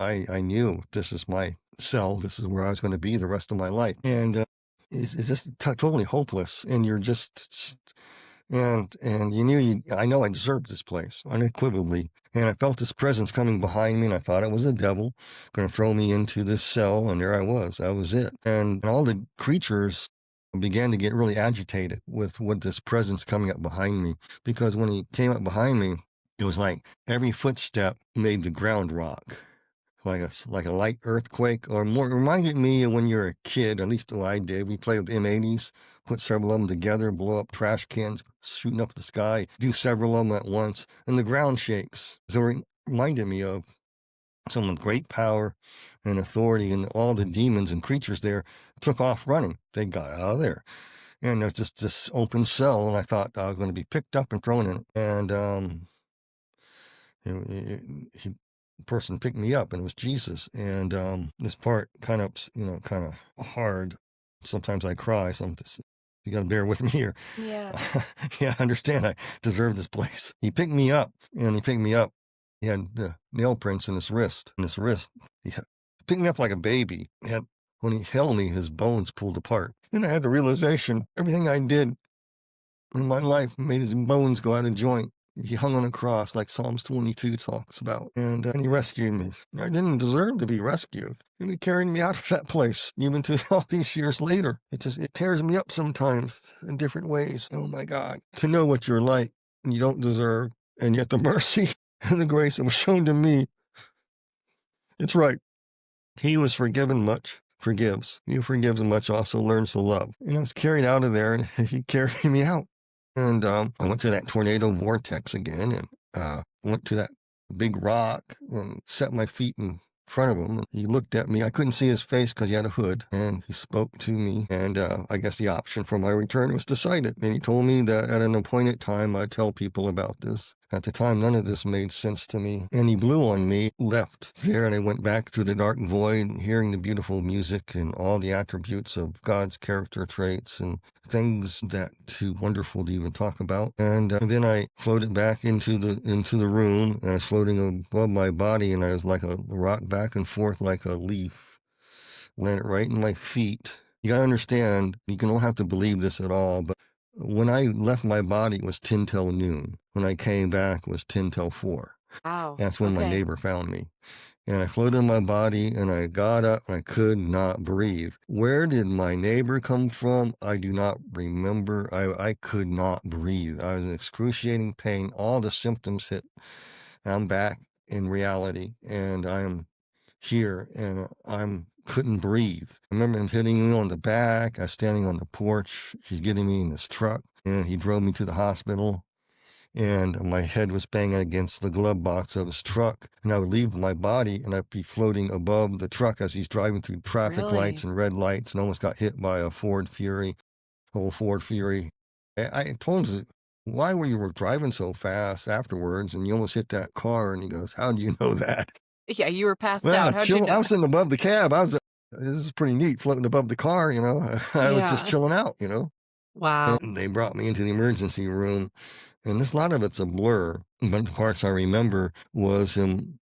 I knew this is my cell. This is where I was going to be the rest of my life. And it's just totally hopeless. And you're just, and you knew I know I deserved this place unequivocally. And I felt this presence coming behind me, and I thought it was the devil going to throw me into this cell. And there I was. That was it. And all the creatures began to get really agitated with this presence coming up behind me, because when he came up behind me, it was like every footstep made the ground rock, like a light earthquake, or more. It reminded me of when you're a kid, at least what I did. We played with M80s, put several of them together, blow up trash cans, shooting up the sky, do several of them at once, and the ground shakes. So it reminded me of someone with great power and authority, and all the demons and creatures there took off running. They got out of there. And there's just this open cell, and I thought I was going to be picked up and thrown in it. And the person picked me up, and it was Jesus. And this part kind of hard. Sometimes I cry. You got to bear with me here. Yeah. Yeah, I understand. I deserve this place. He picked me up, and he picked me up. He had the nail prints in his wrist. He picked me up like a baby. When he held me, his bones pulled apart. Then I had the realization everything I did in my life made his bones go out of joint. He hung on a cross, like Psalms 22 talks about, and he rescued me. I didn't deserve to be rescued. And he carried me out of that place, even to all these years later. It tears me up sometimes in different ways. Oh my God. To know what you're like and you don't deserve, and yet the mercy and the grace that was shown to me, it's right. He was forgiven much, forgives. He who forgives much also learns to love. And I was carried out of there, and he carried me out. And I went through that tornado vortex again, and went to that big rock and set my feet in front of him. And he looked at me. I couldn't see his face because he had a hood, and he spoke to me. And I guess the option for my return was decided. And he told me that at an appointed time, I'd tell people about this. At the time, none of this made sense to me. And he blew on me, left there, and I went back through the dark void, hearing the beautiful music and all the attributes of God's character traits and things that too wonderful to even talk about. And then I floated back into the room, and I was floating above my body, and I was like a rock back and forth like a leaf, landed right in my feet. You gotta understand, you don't have to believe this at all, but when I left my body, it was 10 till noon. When I came back, it was 10 till 4. Wow. That's when my Okay. neighbor found me. And I floated in my body, and I got up, and I could not breathe. Where did my neighbor come from? I do not remember. I could not breathe. I was in excruciating pain. All the symptoms hit. I'm back in reality, and I'm here, and I couldn't breathe. I remember him hitting me on the back. I was standing on the porch. He's getting me in his truck, and he drove me to the hospital. And my head was banging against the glove box of his truck. And I would leave my body, and I'd be floating above the truck as he's driving through traffic lights Really? and red lights, and almost got hit by a Ford Fury, old Ford Fury. I told him, why were you driving so fast afterwards, and you almost hit that car? And he goes, how do you know that? Yeah, you were passed Well, out. How'd you I know? was sitting above the cab. This is pretty neat, floating above the car, you know. I was just Yeah. chilling out, you know. Wow. And they brought me into the emergency room, and a lot of it's a blur. But the parts I remember was him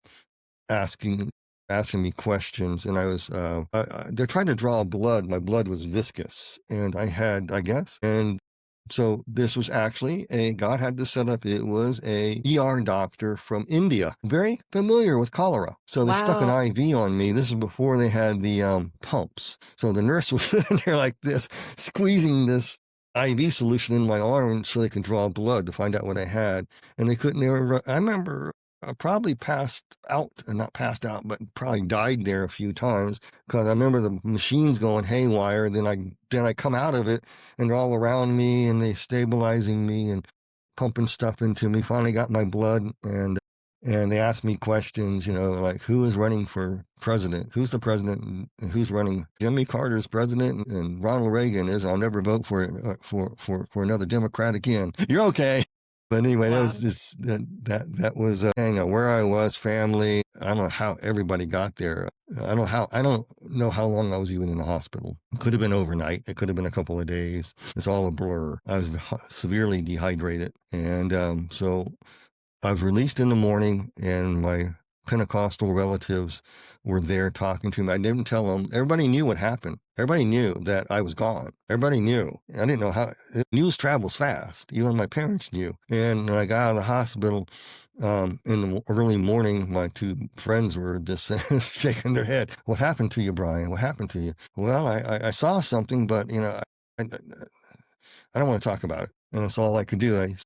asking me questions, and I was they're trying to draw blood. My blood was viscous, and I had, I guess, and so this was actually God had to set up, it was a ER doctor from India, very familiar with cholera. So they stuck an Wow. IV on me. This is before they had the pumps. So the nurse was sitting there like this, squeezing this IV solution in my arm so they could draw blood to find out what I had. And they couldn't, I remember I probably not passed out, but probably died there a few times, because I remember the machines going haywire. Then I come out of it, and they're all around me, and they stabilizing me and pumping stuff into me. Finally got my blood, and they asked me questions, you know, like, who is running for president? Who's the president? And who's running? Jimmy Carter's president, and Ronald Reagan is. I'll never vote for another Democrat again. You're okay. But anyway, that Wow. was that was where I was, family. I don't know how everybody got there. I don't know how long I was even in the hospital. It could have been overnight. It could have been a couple of days. It's all a blur. I was severely dehydrated, and so I was released in the morning, and my Pentecostal relatives were there talking to me. I didn't tell them. Everybody knew what happened. Everybody knew that I was gone. Everybody knew. I didn't know how. News travels fast. Even my parents knew. And when I got out of the hospital in the early morning, my two friends were just shaking their head. What happened to you, Bryan? What happened to you? Well, I saw something, but, I don't want to talk about it. And that's all I could do. I